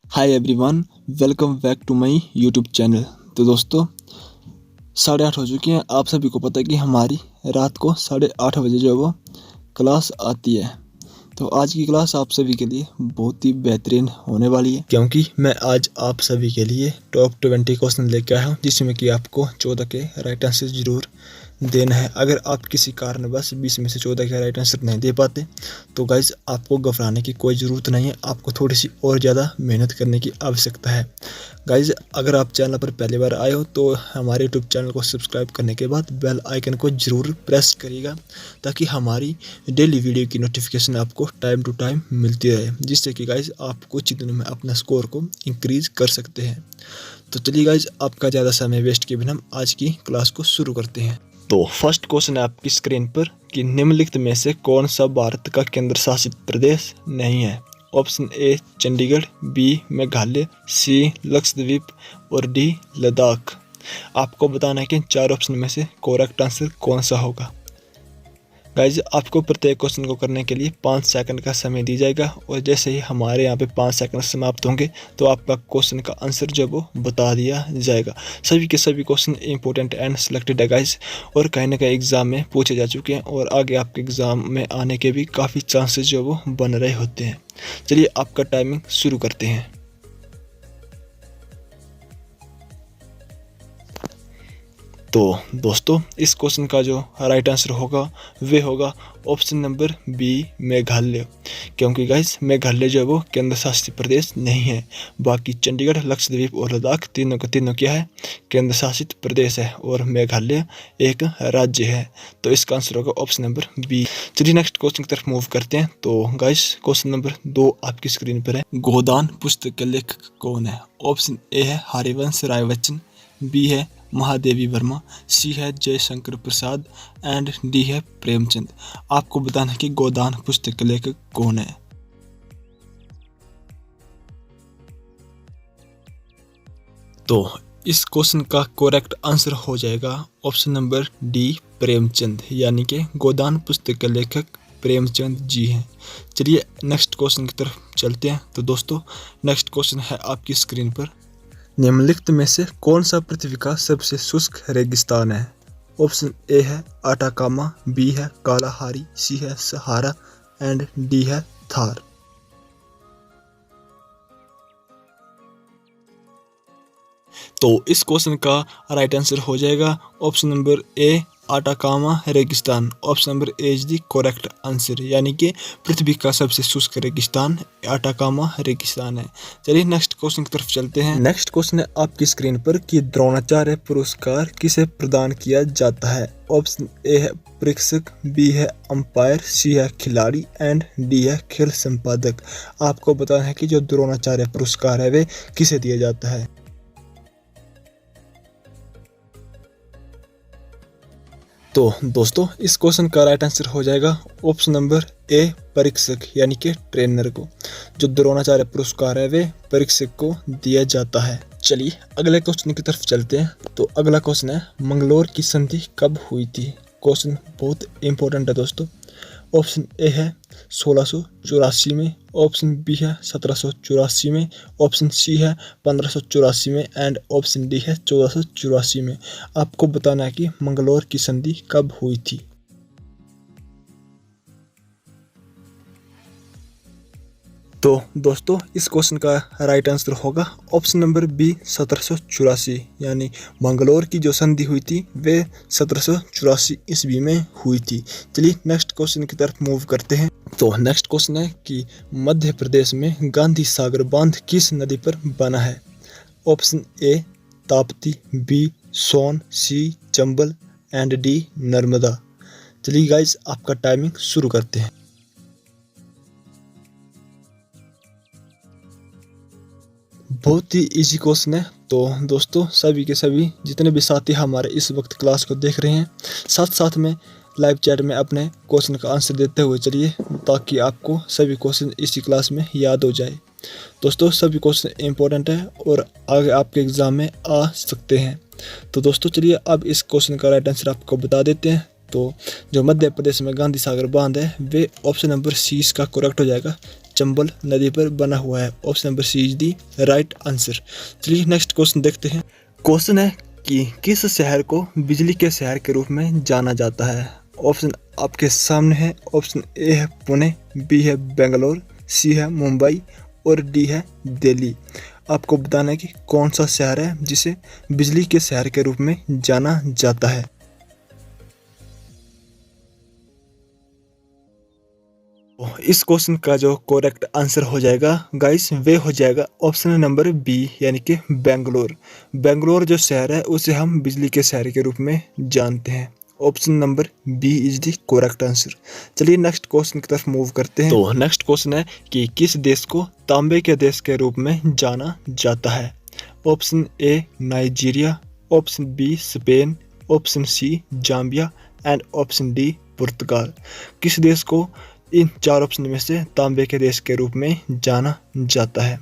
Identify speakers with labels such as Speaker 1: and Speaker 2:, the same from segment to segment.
Speaker 1: Hi everyone, welcome back to my YouTube channel. तो दोस्तों 8:30 हो चुके हैं। आप सभी को पता है कि हमारी रात को 8:30 बजे जो है वो क्लास आती है। तो आज की क्लास आप सभी के लिए बहुत ही बेहतरीन होने वाली है, क्योंकि मैं आज आप सभी के लिए टॉप 20 क्वेश्चन लेकर आया हूँ, जिसमें कि आपको 14 के राइट आंसर जरूर देना है। अगर आप किसी कारणवश 20 में से 14 के राइट आंसर नहीं दे पाते तो गाइज आपको घबराने की कोई ज़रूरत नहीं है। आपको थोड़ी सी और ज़्यादा मेहनत करने की आवश्यकता है। गाइज अगर आप चैनल पर पहली बार आए हो तो हमारे यूट्यूब चैनल को सब्सक्राइब करने के बाद बेल आइकन को ज़रूर प्रेस करिएगा, ताकि हमारी डेली वीडियो की नोटिफिकेशन आपको टाइम टू टाइम मिलती रहे, जिससे कि गाइज आप कुछ दिनों में अपना स्कोर को इंक्रीज कर सकते हैं। तो चलिए गाइज आपका ज़्यादा समय वेस्ट किए बिना हम आज की क्लास को शुरू करते हैं। तो फर्स्ट क्वेश्चन है आपकी स्क्रीन पर कि निम्नलिखित में से कौन सा भारत का केंद्र शासित प्रदेश नहीं है। Option A Chandigarh, B Meghalaya, C Lakshadweep और डी लद्दाख। आपको बताना है कि इन चार ऑप्शन में से करेक्ट आंसर कौन सा होगा। गाइज आपको प्रत्येक क्वेश्चन को करने के लिए 5 सेकंड का समय दिया जाएगा, और जैसे ही हमारे यहाँ पे 5 सेकंड समाप्त होंगे तो आपका क्वेश्चन का आंसर जो वो बता दिया जाएगा। सभी के सभी क्वेश्चन इंपॉर्टेंट एंड सिलेक्टेड है गाइज, और कहीं ना कहीं एग्जाम में पूछे जा चुके हैं, और आगे आपके एग्जाम में आने के भी काफ़ी चांसेस जो वो बन रहे होते हैं। चलिए आपका टाइमिंग शुरू करते हैं। तो दोस्तों इस क्वेश्चन का जो राइट आंसर होगा वे होगा ऑप्शन नंबर बी मेघालय, क्योंकि गाइस मेघालय जो है वो केंद्र शासित प्रदेश नहीं है। बाकी चंडीगढ़, लक्षद्वीप और लद्दाख तीनों का तीनों क्या है, केंद्र शासित प्रदेश है, और मेघालय एक राज्य है। तो इसका आंसर होगा ऑप्शन नंबर बी। चलिए नेक्स्ट क्वेश्चन की तरफ मूव करते हैं। तो गाइस क्वेश्चन नंबर 2 आपकी स्क्रीन पर है। गोदान पुस्तक के लेखक कौन है। ऑप्शन ए है हरिवंश राय बच्चन, बी है महादेवी वर्मा, सी है जयशंकर प्रसाद एंड डी है प्रेमचंद। आपको बताना है कि गोदान पुस्तक के लेखक कौन है। तो इस क्वेश्चन का करेक्ट आंसर हो जाएगा ऑप्शन नंबर डी प्रेमचंद, यानी कि गोदान पुस्तक के लेखक प्रेमचंद जी हैं। चलिए नेक्स्ट क्वेश्चन की तरफ चलते हैं। तो दोस्तों नेक्स्ट क्वेश्चन है आपकी स्क्रीन पर। निम्नलिखित में से कौन सा पृथ्वी का सबसे शुष्क रेगिस्तान है। ऑप्शन ए है अटाकामा, बी है कालाहारी, सी है सहारा एंड डी है थार। तो इस क्वेश्चन का राइट आंसर हो जाएगा ऑप्शन नंबर ए अटाकामा रेगिस्तान। Option number A is the correct answer, यानी कि पृथ्वी का सबसे शुष्क रेगिस्तान अटाकामा रेगिस्तान है। चलिए नेक्स्ट क्वेश्चन की तरफ चलते हैं। नेक्स्ट क्वेश्चन है आपकी स्क्रीन पर कि द्रोणाचार्य पुरस्कार किसे प्रदान किया जाता है। ऑप्शन ए है प्रेक्षक, बी है अंपायर, सी है खिलाड़ी एंड डी है खेल संपादक। आपको बताना है कि जो द्रोणाचार्य पुरस्कार है वे किसे दिया जाता है। तो दोस्तों इस क्वेश्चन का राइट आंसर हो जाएगा ऑप्शन नंबर ए परीक्षक, यानी कि ट्रेनर को। जो द्रोणाचार्य पुरस्कार है वे परीक्षक को दिया जाता है। चलिए अगले क्वेश्चन की तरफ चलते हैं। तो अगला क्वेश्चन है मंगलोर की संधि कब हुई थी। क्वेश्चन बहुत इंपॉर्टेंट है दोस्तों। ऑप्शन ए है 1684 में, ऑप्शन बी है 1784 में, ऑप्शन सी है 1584 में एंड ऑप्शन डी है 1484 में। आपको बताना है कि मंगलोर की संधि कब हुई थी। तो दोस्तों इस क्वेश्चन का राइट आंसर होगा ऑप्शन नंबर बी 1784, यानी मंगलोर की जो संधि हुई थी वे 1784 ईस्वी में हुई थी। चलिए नेक्स्ट क्वेश्चन की तरफ मूव करते हैं। तो नेक्स्ट क्वेश्चन है कि मध्य प्रदेश में गांधी सागर बांध किस नदी पर बना है। Option A Tapti, B Son, C Chambal and D Narmada. चलिए गाइज आपका टाइमिंग शुरू करते हैं। बहुत ही इजी क्वेश्चन है। तो दोस्तों सभी के सभी जितने भी साथी हमारे इस वक्त क्लास को देख रहे हैं, साथ साथ में लाइव चैट में अपने क्वेश्चन का आंसर देते हुए चलिए, ताकि आपको सभी क्वेश्चन इसी क्लास में याद हो जाए। दोस्तों सभी क्वेश्चन इंपॉर्टेंट है और आगे आपके एग्ज़ाम में आ सकते हैं। तो दोस्तों चलिए अब इस क्वेश्चन का राइट आंसर आपको बता देते हैं। तो जो मध्य प्रदेश में गांधी सागर बांध है वे ऑप्शन नंबर सी इसका करेक्ट हो जाएगा, चंबल नदी पर बना हुआ है। Option number C is the right answer. चलिए नेक्स्ट क्वेश्चन देखते हैं। क्वेश्चन है कि किस शहर को बिजली के शहर के रूप में जाना जाता है। ऑप्शन आपके सामने है। ऑप्शन ए है पुणे, बी है बेंगलोर, सी है मुंबई और डी है दिल्ली। आपको बताना है कि कौन सा शहर है जिसे बिजली के शहर के रूप में जाना जाता है। इस क्वेश्चन का जो करेक्ट आंसर हो जाएगा गाइस वे हो जाएगा ऑप्शन नंबर बी यानी कि बेंगलोर। बेंगलोर जो शहर है उसे हम बिजली के शहर के रूप में जानते हैं। Option number B is the correct answer. चलिए नेक्स्ट क्वेश्चन की तरफ मूव करते हैं। तो नेक्स्ट क्वेश्चन है कि किस देश को तांबे के देश के रूप में जाना जाता है। Option A Nigeria, option B Spain, option C Zambia and option D पुर्तगाल। किस देश को इन चार ऑप्शन में से तांबे के देश के रूप में जाना जाता है।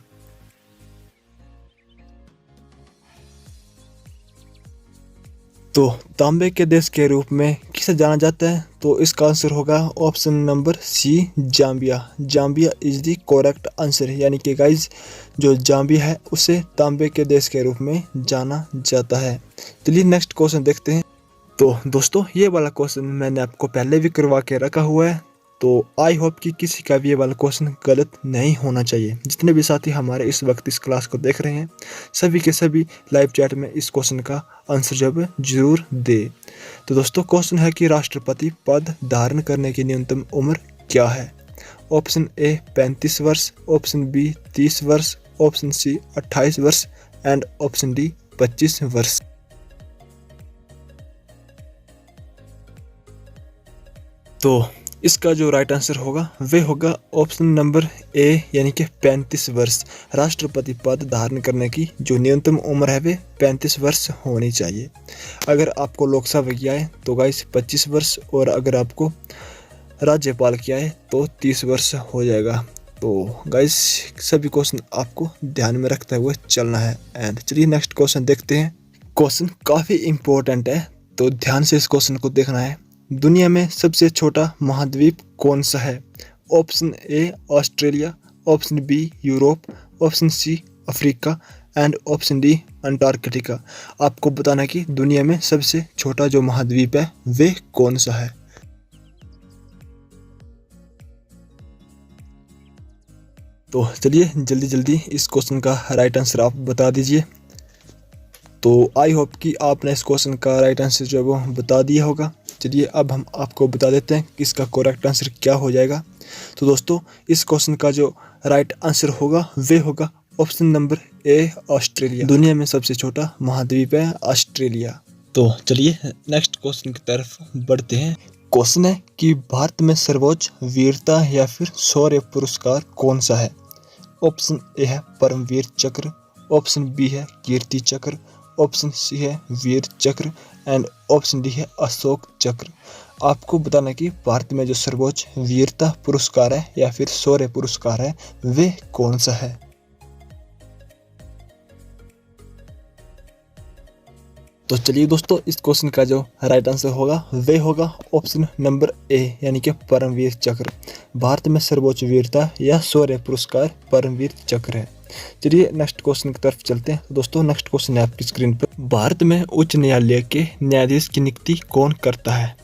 Speaker 1: तो तांबे के देश के रूप में किसे जाना जाता है, तो इसका आंसर होगा option number C Zambia. Zambia is the correct answer. यानी कि गाइज जो जाम्बिया है उसे तांबे के देश के रूप में जाना जाता है। चलिए नेक्स्ट क्वेश्चन देखते हैं। तो दोस्तों ये वाला क्वेश्चन मैंने आपको पहले भी करवा के रखा हुआ है, तो आई होप कि किसी का भी ये वाला क्वेश्चन गलत नहीं होना चाहिए। जितने भी साथी हमारे इस वक्त इस क्लास को देख रहे हैं सभी के सभी लाइव चैट में इस क्वेश्चन का आंसर जब जरूर दे। तो दोस्तों क्वेश्चन है कि राष्ट्रपति पद धारण करने की न्यूनतम उम्र क्या है। ऑप्शन ए 35 वर्ष, ऑप्शन बी 30 वर्ष, ऑप्शन सी 28 वर्ष एंड ऑप्शन डी 25 वर्ष। तो इसका जो राइट आंसर होगा वे होगा ऑप्शन नंबर ए यानी कि 35 वर्ष। राष्ट्रपति पद धारण करने की जो न्यूनतम उम्र है वे 35 वर्ष होनी चाहिए। अगर आपको लोकसभा की आए तो गाइस 25 वर्ष और अगर आपको राज्यपाल की आए तो 30 वर्ष हो जाएगा। तो गाइस सभी क्वेश्चन आपको ध्यान में रखते हुए चलना है। एंड चलिए नेक्स्ट क्वेश्चन देखते हैं। क्वेश्चन काफ़ी इम्पोर्टेंट है तो ध्यान से इस क्वेश्चन को देखना है। दुनिया में सबसे छोटा महाद्वीप कौन सा है। Option A Australia, option B Europe, option C Africa and option D Antarctica. आपको बताना है कि दुनिया में सबसे छोटा जो महाद्वीप है वे कौन सा है। तो चलिए जल्दी जल्दी इस क्वेश्चन का राइट आंसर आप बता दीजिए। तो आई होप कि आपने इस क्वेश्चन का राइट आंसर जो है वो बता दिया होगा। चलिए अब हम आपको बता देते हैं कि इसका करेक्ट आंसर क्या हो जाएगा। तो दोस्तों इस क्वेश्चन का जो राइट आंसर होगा वे होगा ऑप्शन नंबर ए ऑस्ट्रेलिया। दुनिया में सबसे छोटा महाद्वीप है ऑस्ट्रेलिया। तो चलिए नेक्स्ट क्वेश्चन की तरफ बढ़ते हैं। क्वेश्चन है कि भारत में सर्वोच्च वीरता या फिर शौर्य पुरस्कार कौन सा है। ऑप्शन ए है परमवीर चक्र, ऑप्शन बी है कीर्ति चक्र, ऑप्शन सी है वीर चक्र एंड ऑप्शन डी है अशोक चक्र। आपको बताना कि भारत में जो सर्वोच्च वीरता पुरस्कार है या फिर शौर्य पुरस्कार है वे कौन सा है। तो चलिए दोस्तों इस क्वेश्चन का जो राइट आंसर होगा वे होगा ऑप्शन नंबर ए यानी कि परमवीर चक्र। भारत में सर्वोच्च वीरता या शौर्य पुरस्कार परमवीर चक्र है। चलिए नेक्स्ट क्वेश्चन की तरफ चलते हैं। दोस्तों नेक्स्ट क्वेश्चन है आपकी स्क्रीन पर। भारत में उच्च न्यायालय के न्यायाधीश की नियुक्ति कौन करता है।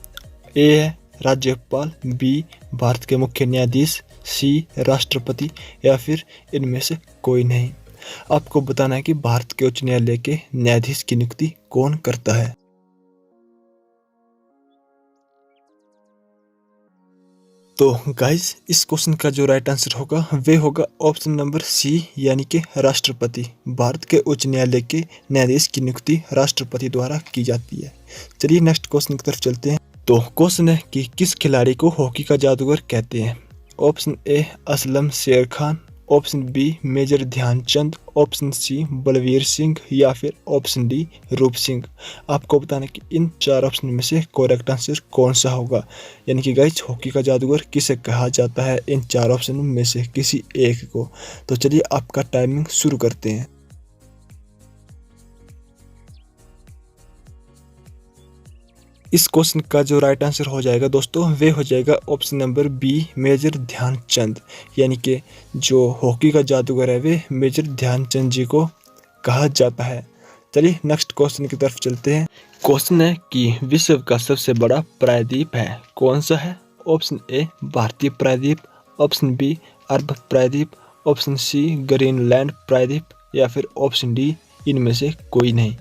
Speaker 1: ए है राज्यपाल, बी भारत के मुख्य न्यायाधीश, सी राष्ट्रपति या फिर इनमें से कोई नहीं। आपको बताना है कि भारत के उच्च न्यायालय के न्यायाधीश की नियुक्ति कौन करता है। तो गाइस इस क्वेश्चन का जो राइट आंसर होगा वे होगा ऑप्शन नंबर सी यानी कि राष्ट्रपति। भारत के उच्च न्यायालय के न्यायाधीश की नियुक्ति राष्ट्रपति द्वारा की जाती है। चलिए नेक्स्ट क्वेश्चन की तरफ चलते हैं। तो क्वेश्चन है कि किस खिलाड़ी को हॉकी का जादूगर कहते हैं। Option A Aslam Sher Khan, option B Major Dhyanchand, option C Balbir Singh या फिर ऑप्शन डी रूप सिंह। आपको बताना कि इन चार ऑप्शन में से करेक्ट आंसर कौन सा होगा। यानी कि गाइस हॉकी का जादूगर किसे कहा जाता है इन चार ऑप्शन में से किसी एक को। तो चलिए आपका टाइमिंग शुरू करते हैं। इस क्वेश्चन का जो राइट आंसर हो जाएगा दोस्तों वे हो जाएगा option number B Major Dhyanchand, यानी कि जो हॉकी का जादूगर है वे मेजर ध्यानचंद जी को कहा जाता है। चलिए नेक्स्ट क्वेश्चन की तरफ चलते हैं। क्वेश्चन है कि विश्व का सबसे बड़ा प्रायद्वीप है कौन सा है? ऑप्शन ए भारतीय प्रायद्वीप, ऑप्शन बी अरब प्रायद्वीप, ऑप्शन सी ग्रीनलैंड प्रायद्वीप या फिर ऑप्शन डी इनमें से कोई नहीं।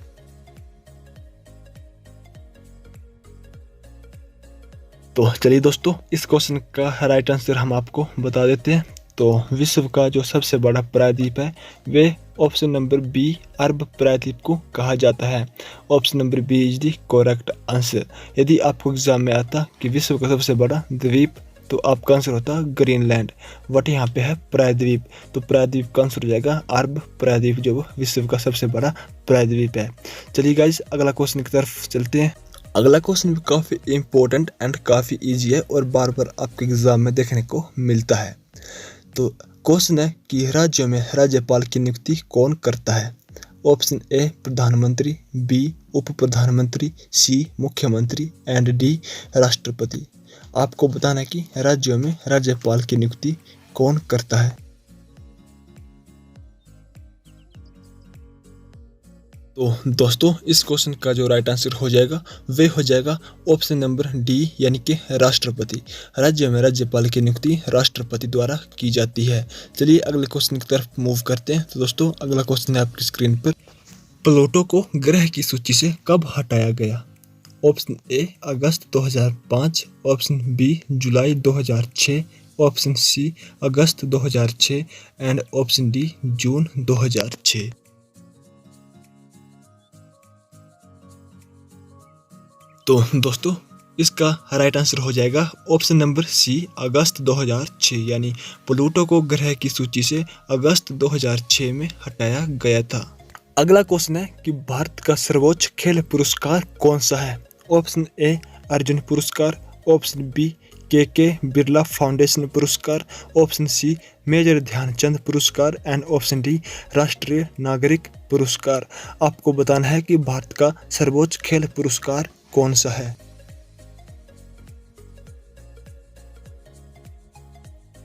Speaker 1: तो चलिए दोस्तों इस क्वेश्चन का राइट आंसर हम आपको बता देते हैं। तो विश्व का जो सबसे बड़ा प्रायद्वीप है वे ऑप्शन नंबर बी अरब प्रायद्वीप को कहा जाता है। Option number B is the correct answer. यदि आपको एग्जाम में आता कि विश्व का सबसे बड़ा द्वीप तो आपका आंसर होता ग्रीनलैंड, बट यहाँ पे है प्रायद्वीप, तो प्रायद्वीप का आंसर हो जाएगा अरब प्रायद्वीप जो विश्व का सबसे बड़ा प्रायद्वीप है। चलिए गाइज अगला क्वेश्चन की तरफ चलते हैं। अगला क्वेश्चन भी काफ़ी इंपॉर्टेंट एंड काफ़ी इजी है और बार बार आपके एग्जाम में देखने को मिलता है। तो क्वेश्चन है कि राज्यों में राज्यपाल की नियुक्ति कौन करता है? ऑप्शन ए प्रधानमंत्री, बी उप प्रधानमंत्री, सी मुख्यमंत्री एंड डी राष्ट्रपति। आपको बताना है कि राज्यों में राज्यपाल की नियुक्ति कौन करता है। तो दोस्तों इस क्वेश्चन का जो राइट आंसर हो जाएगा वे हो जाएगा ऑप्शन नंबर डी यानी कि राष्ट्रपति। राज्य में राज्यपाल की नियुक्ति राष्ट्रपति द्वारा की जाती है। चलिए अगले क्वेश्चन की तरफ मूव करते हैं। तो दोस्तों अगला क्वेश्चन है आपकी स्क्रीन पर। प्लूटो को ग्रह की सूची से कब हटाया गया? ऑप्शन ए अगस्त 2005, ऑप्शन बी जुलाई 2006, ऑप्शन सी अगस्त 2006 एंड ऑप्शन डी जून 2006। तो दोस्तों इसका राइट आंसर हो जाएगा ऑप्शन नंबर सी अगस्त 2006, यानी प्लूटो को ग्रह की सूची से अगस्त 2006 में हटाया गया था। अगला क्वेश्चन है कि भारत का सर्वोच्च खेल पुरस्कार कौन सा है? ऑप्शन ए अर्जुन पुरस्कार, ऑप्शन बी के बिरला फाउंडेशन पुरस्कार, ऑप्शन सी मेजर ध्यानचंद पुरस्कार एंड ऑप्शन डी राष्ट्रीय नागरिक पुरस्कार। आपको बताना है कि भारत का सर्वोच्च खेल पुरस्कार कौन सा है।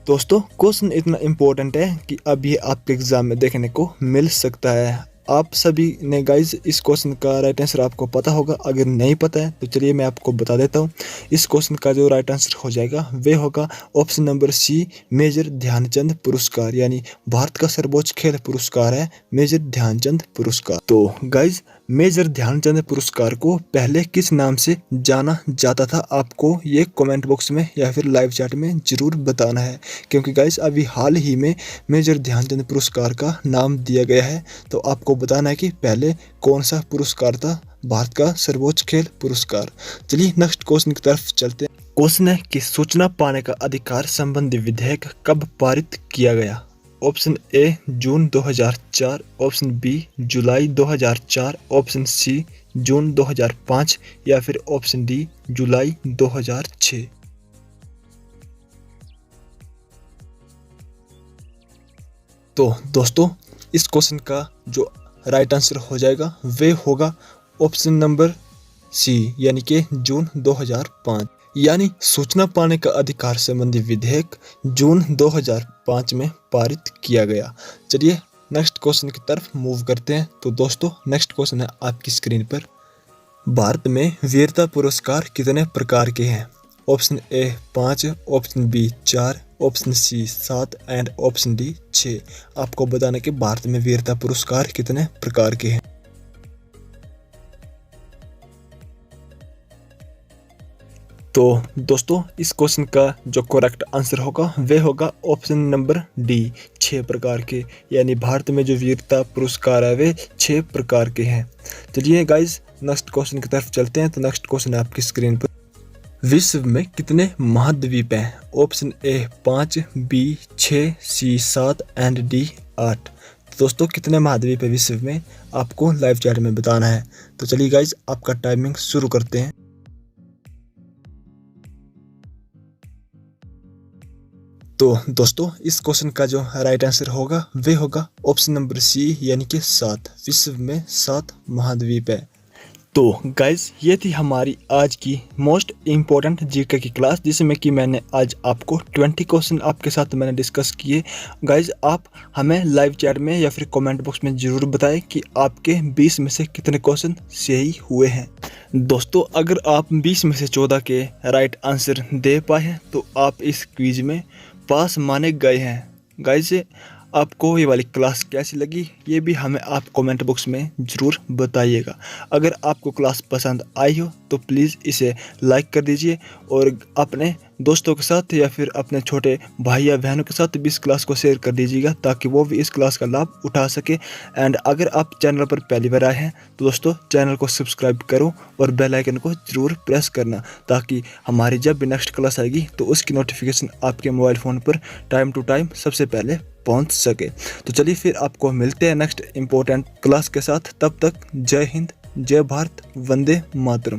Speaker 1: दोस्तों क्वेश्चन इतना इम्पोर्टेंट है कि अब ये आपके एग्जाम में देखने को मिल सकता है। आप सभी ने गाइज इस क्वेश्चन का राइट आंसर आपको पता होगा, अगर नहीं पता है तो चलिए मैं आपको बता देता हूँ। इस क्वेश्चन का जो राइट आंसर हो जाएगा वे होगा option number C Major Dhyanchand पुरस्कार, यानी भारत का सर्वोच्च खेल पुरस्कार है मेजर ध्यानचंद पुरस्कार। तो गाइज मेजर ध्यानचंद पुरस्कार को पहले किस नाम से जाना जाता था? आपको ये कमेंट बॉक्स में या फिर लाइव चैट में जरूर बताना है, क्योंकि गाइज अभी हाल ही में मेजर ध्यानचंद पुरस्कार का नाम दिया गया है। तो आपको बताना है कि पहले कौन सा पुरस्कार था भारत का सर्वोच्च खेल पुरस्कार। चलिए नेक्स्ट क्वेश्चन की तरफ चलते हैं। क्वेश्चन है कि सूचना पाने का अधिकार संबंधी विधेयक कब पारित किया गया? ऑप्शन ए जून 2004, ऑप्शन बी जुलाई 2004, ऑप्शन सी जून 2005 या फिर ऑप्शन डी जुलाई 2006। तो दोस्तों इस क्वेश्चन का जो राइट आंसर हो जाएगा वे होगा ऑप्शन नंबर सी यानी कि जून 2005, यानी सूचना पाने का अधिकार संबंधी विधेयक जून 2005 में पारित किया गया। चलिए नेक्स्ट क्वेश्चन की तरफ मूव करते हैं। तो दोस्तों नेक्स्ट क्वेश्चन है आपकी स्क्रीन पर। भारत में वीरता पुरस्कार कितने प्रकार के हैं? Option A 5, option B 4, option C 7 and option D 6। आपको बताना कि भारत में वीरता पुरस्कार कितने प्रकार के हैं। तो दोस्तों इस क्वेश्चन का जो करेक्ट आंसर होगा वे होगा ऑप्शन नंबर डी 6 प्रकार के, यानी भारत में जो वीरता पुरस्कार है वे 6 प्रकार के हैं। चलिए गाइज नेक्स्ट क्वेश्चन की तरफ चलते हैं। तो नेक्स्ट क्वेश्चन है आपकी स्क्रीन पर। विश्व में कितने महाद्वीप हैं? Option A 5, B 6, C 7 and D 8। दोस्तों कितने महाद्वीप है विश्व में आपको लाइव चैट में बताना है। तो चलिए गाइज आपका टाइमिंग शुरू करते हैं। तो दोस्तों इस क्वेश्चन का जो राइट आंसर होगा वे होगा ऑप्शन नंबर सी यानी कि 7। विश्व में 7 महाद्वीप है। तो गाइज ये थी हमारी आज की मोस्ट इम्पोर्टेंट जीके की क्लास, जिसमें कि मैंने आज आपको 20 क्वेश्चन आपके साथ मैंने डिस्कस किए। गाइज आप हमें लाइव चैट में या फिर कमेंट बॉक्स में ज़रूर बताएं कि आपके 20 में से कितने क्वेश्चन सही हुए हैं। दोस्तों अगर आप 20 में से 14 के राइट आंसर दे पाए हैं तो आप इस क्विज में पास माने गए हैं। गाइज आपको ये वाली क्लास कैसी लगी ये भी हमें आप कमेंट बॉक्स में ज़रूर बताइएगा। अगर आपको क्लास पसंद आई हो तो प्लीज़ इसे लाइक कर दीजिए और अपने दोस्तों के साथ या फिर अपने छोटे भाई या बहनों के साथ भी इस क्लास को शेयर कर दीजिएगा ताकि वो भी इस क्लास का लाभ उठा सके। एंड अगर आप चैनल पर पहली बार आए हैं तो दोस्तों चैनल को सब्सक्राइब करो और बेल आइकन को ज़रूर प्रेस करना ताकि हमारी जब भी नेक्स्ट क्लास आएगी तो उसकी नोटिफिकेशन आपके मोबाइल फ़ोन पर टाइम टू टाइम सबसे पहले पहुंच सके। तो चलिए फिर आपको मिलते हैं नेक्स्ट इम्पोर्टेंट क्लास के साथ। तब तक जय हिंद, जय भारत, वंदे मातरम।